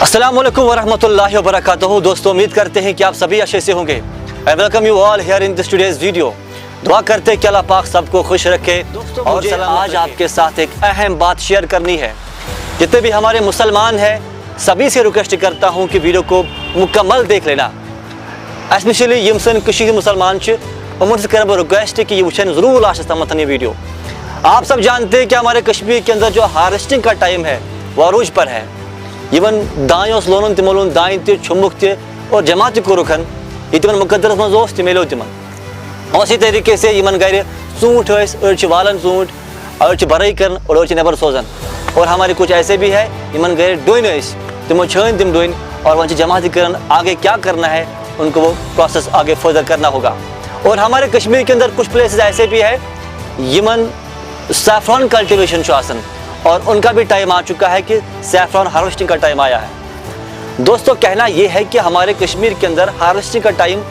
अस्सलाम वालेकुम वरहमतुल्लाहि वबरकातुहू। दोस्तों, उम्मीद करते हैं कि आप सभी अच्छे से होंगे। I welcome you all here in this today's video. दुआ करते हैं कि अल्लाह पाक सबको खुश रखे। दोस्तों, और आज आपके साथ एक अहम बात शेयर करनी है। जितने भी हमारे मुसलमान हैं सभी से रिक्वेस्ट करता हूँ कि वीडियो को मुकम्मल देख लेना। स्पेशली यम सन मुसलमान उमर से कर रिक्वेस्ट कि ये वुचन ज़रूर लास्ट तमतन ये वीडियो। आप सब जानते हैं कि हमारे कश्मीर के अंदर जो हार्वेस्टिंग का टाइम है वो अरूज पर है। इवन दाएं लोन तमोन दाएं तुमुक और जमात को रुखन ये तिमन मुकदरस मज मिलो तिमन। उसी तरीके से इन गर ूंट अड़ वालन ूंट अड़ बरई कर और अड़ नबर सोजन। और हमारे कुछ ऐसे भी है इन गर डोन तिमो छन तिम डोन और वह जमात कर आगे क्या करना है उनको वो प्रोसेस आगे फर्दर करना होगा। और हमारे कश्मीर के अंदर कुछ प्लेसेस ऐसे भी है यमन सैफ्रॉन कल्टिवेशन आसन और उनका भी टाइम आ चुका है कि सैफ्रॉन हार्वेस्टिंग का टाइम आया है। दोस्तों, कहना ये है कि हमारे कश्मीर के अंदर हार्वेस्टिंग का टाइम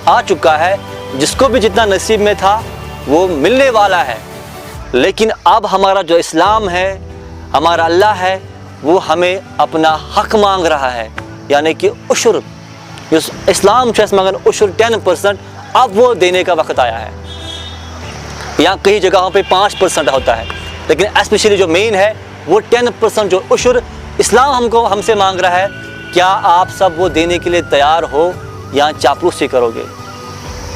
आ चुका है। जिसको भी जितना नसीब में था वो मिलने वाला है। लेकिन अब हमारा जो इस्लाम है, हमारा अल्लाह है, वो हमें अपना हक मांग रहा है। यानी कि उशर इस्लाम मगर उशर 10% अब वो देने का वक्त आया है। यहाँ कई जगहों पे 5% होता है, लेकिन स्पेशली जो मेन है वो 10% जो उशर इस्लाम हमसे मांग रहा है। क्या आप सब वो देने के लिए तैयार हो या चापलूसी करोगे?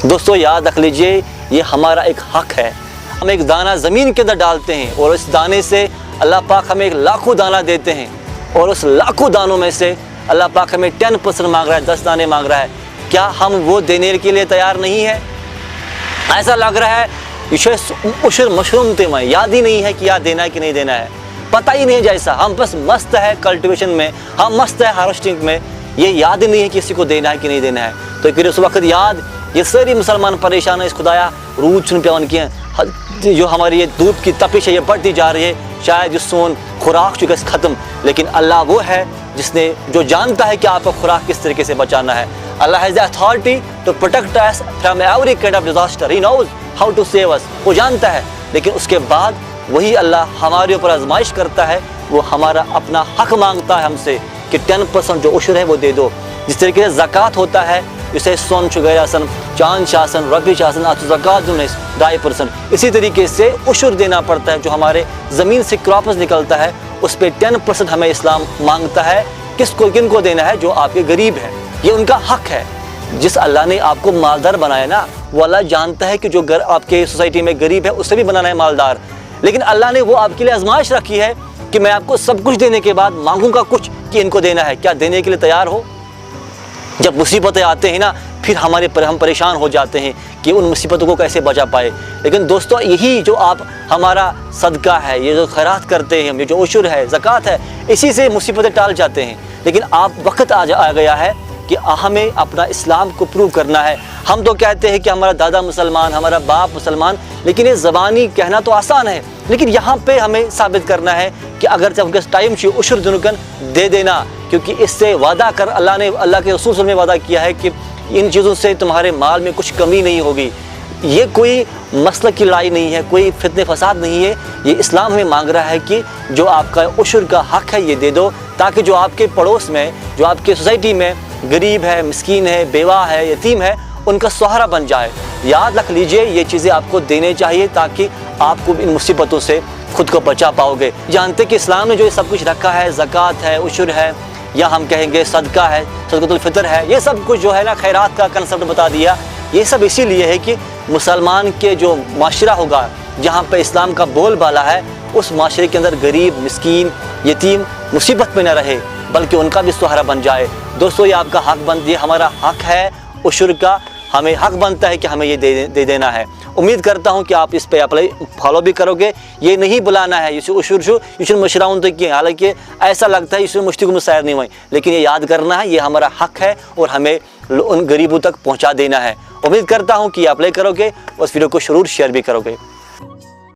दोस्तों, याद रख लीजिए, ये हमारा एक हक है। हम एक दाना ज़मीन के अंदर डालते हैं और इस दाने से अल्लाह पाक हमें एक लाखों दाना देते हैं और उस लाखों दानों में से अल्लाह पाक हमें 10% मांग रहा है, 10 दाने मांग रहा है। क्या हम वो देने के लिए तैयार नहीं है? ऐसा लग रहा है उशर मशरूम थे, मैं याद ही नहीं है कि याद देना है कि नहीं देना है, पता ही नहीं। जैसा हम बस मस्त है कल्टिवेशन में, हम मस्त है हार्वेस्टिंग में, ये याद ही नहीं है कि किसी को देना है कि नहीं देना है। तो फिर उस वक्त याद ये सारी मुसलमान परेशान है। इस खुदाया रूज सुन पे उनकी जो हमारी ये दूध की तपिश है ये बढ़ती जा रही है। शायद ये सोन खुराक चुका ख़त्म, लेकिन अल्लाह वो है जिसने जो जानता है कि आपका खुराक किस तरीके से बचाना है। Allah has the authority to protect us from every kind of disaster. He knows how to save us, वो जानता है। लेकिन उसके बाद वही अल्लाह हमारे ऊपर आजमाइश करता है। वो हमारा अपना हक मांगता है हमसे कि 10% जो उशर है वो दे दो। जिस तरीके से ज़कात होता है, जैसे सोन चुगैर आसन, चांद शासन, रबी शासन, ज़कात 2.5%, इसी तरीके से उशर देना पड़ता है। जो हमारे ज़मीन से क्रॉप्स निकलता है उस पर 10% हमें इस्लाम मांगता है। किनको देना है? जो आपके गरीब है, ये उनका हक है। जिस अल्लाह ने आपको मालदार बनाया ना, वो अल्लाह जानता है कि जो घर आपके सोसाइटी में गरीब है उससे भी बनाना है मालदार। लेकिन अल्लाह ने वो आपके लिए आजमाइश रखी है कि मैं आपको सब कुछ देने के बाद मांगूंगा कुछ कि इनको देना है। क्या देने के लिए तैयार हो? जब मुसीबतें आते हैं ना, फिर हम परेशान हो जाते हैं कि उन मुसीबतों को कैसे बचा पाए। लेकिन दोस्तों, यही जो आप हमारा सदका है, ये जो खैरात करते हैं हम, ये जो उशर है, ज़कात है, इसी से मुसीबतें टाल जाते हैं। लेकिन आप वक्त आ गया है कि हमें अपना इस्लाम को प्रूव करना है। हम तो कहते हैं कि हमारा दादा मुसलमान, हमारा बाप मुसलमान, लेकिन ये ज़बानी कहना तो आसान है। लेकिन यहाँ पे हमें साबित करना है कि अगर जब उनके टाइम से उशर दुनुकन दे देना, क्योंकि इससे वादा कर अल्लाह के रसूल ने वादा किया है कि इन चीज़ों से तुम्हारे माल में कुछ कमी नहीं होगी। ये कोई मसले की लड़ाई नहीं है, कोई फितने फसाद नहीं है। ये इस्लाम हमें मांग रहा है कि जो आपका उशर का हक है ये दे दो, ताकि जो आपके पड़ोस में, जो आपके सोसाइटी में गरीब है, मिस्कीन है, बेवा है, यतीम है, उनका सहारा बन जाए। याद रख लीजिए, ये चीज़ें आपको देने चाहिए ताकि आपको इन मुसीबतों से खुद को बचा पाओगे। जानते कि इस्लाम ने जो सब कुछ रखा है, ज़कात है, उशर है, या हम कहेंगे सदका है, सदक़तुल फ़ितर है, ये सब कुछ जो है ना, खैरात का कंसेप्ट बता दिया। ये सब इसीलिए है कि मुसलमान के जो माशरा होगा जहाँ पे इस्लाम का बोलबाला है, उस माशरे के अंदर गरीब, मिस्कीन, यतीम मुसीबत में न रहे, बल्कि उनका भी सहारा बन जाए। दोस्तों, ये आपका हक बनती है, हमारा हक है उशर का। हमें हक बनता है कि हमें ये दे देना है। उम्मीद करता हूँ कि आप इस पे अप्लाई फॉलो भी करोगे। ये नहीं बुलाना है यूशर मशराउन तो किए, हालांकि ऐसा लगता है यूशर मुश्तिक मुसायर नहीं हुई, लेकिन ये याद करना है, ये हमारा हक है और हमें उन गरीबों तक पहुँचा देना है। उम्मीद करता हूँ कि अप्लाई करोगे, उस वीडियो को जरूर शेयर भी करोगे।